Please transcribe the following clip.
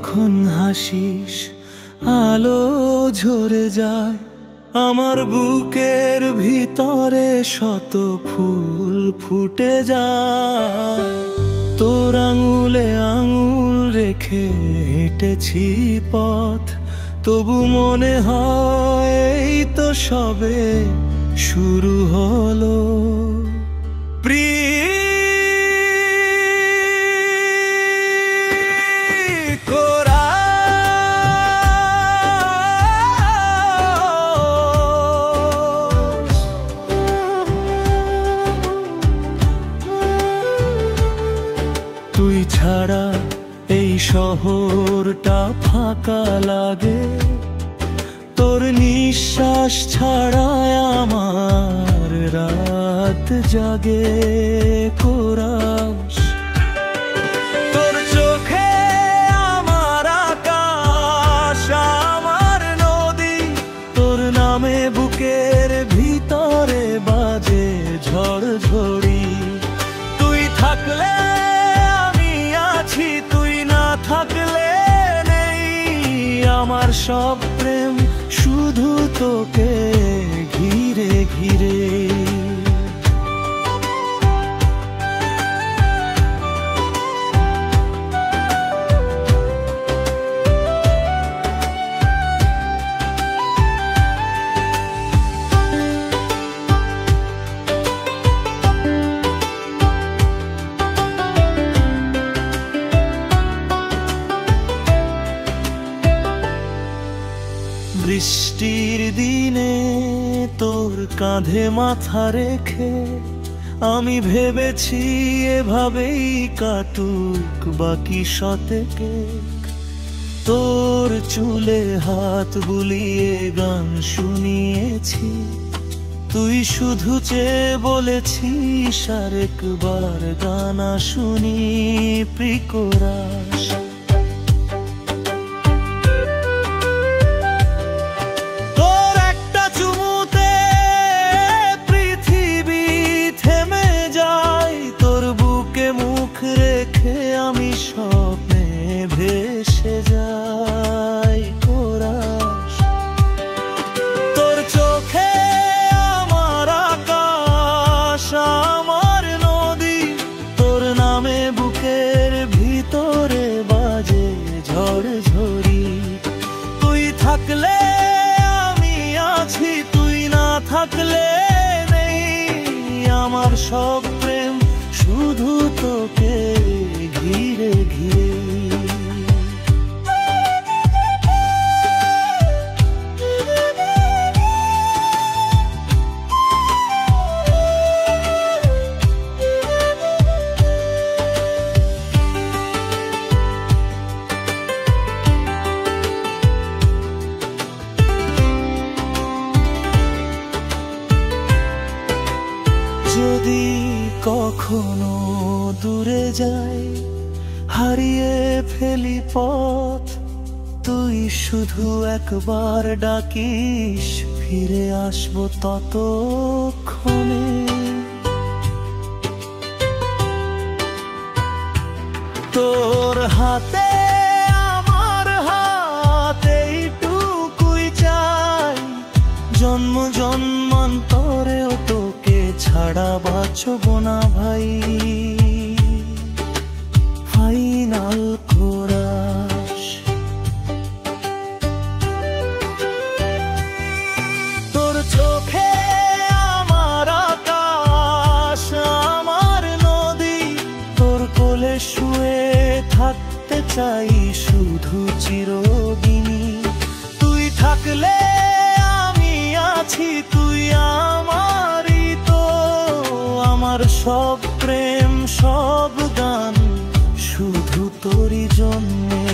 যখন হাসিস আলো ঝরে যায়, আমার বুকের ভিতরে শত ফুল ফুটে যায়। তোর আঙুলে আঙুল রেখে হেঁটেছি পথ, তবু মনে হয় এই তো সবে শুরু হলো। তুই ছাড়া এই শহরটা ফাঁকা লাগে, তোর নিঃশ্বাস ছাড়ায় আমার রাত জাগে কোরাস। তোর চোখে আমার আকাশ, আমার নদী, তোর নামে বুকের ভিতরে বাজে ঝড় ঝড়ি। তুই থাকলে তুই না থাকলে নেই, আমার সব প্রেম শুধু তোকে ঘিরে ঘিরে। বৃষ্টির দিনে তোর কাঁধে মাথা রেখে আমি ভেবেছি এভাবেই কাটুক বাকি শতকে। তোর চুলে হাত বুলিয়ে গান শুনিয়েছি, তুই শুধু চেয়ে বলেছিস আরেকবার গানা শুনি প্রিকরাস। রেখে আমি স্বপ্নে ভেসে যাই কোরাস। তোর চোখে আমার আকাশ, আমার নদী, তোর নামে বুকের ভিতরে বাজে ঝড় ঝড়ি। তুই থাকলে আমি আছি, তুই না থাকলে নেই, আমার সব প্রেম শুধু তোকে ঘিরে ঘিরে। যদি কখনো দূরে যাই, হারিয়ে ফেলি পথ, তুই শুধু একবার ডাকিস, ফিরে আসবো ততক্ষণে। তোর হাতে আমার হাত এইটুকুই চাই, জন্ম জন্মান্তরেও তোকে ছাড়া বাঁচব না ভাই। Final chorus. তোর চোখে আমার আকাশ, আমার নদী, তোর কোলে শুয়ে থাকতে চাই শুধু চিরদিনই। তুই থাকলে আমি আছি, তুই আমারই তো, আমার সব প্রেম সব গান শুধু তোরই জন্যে।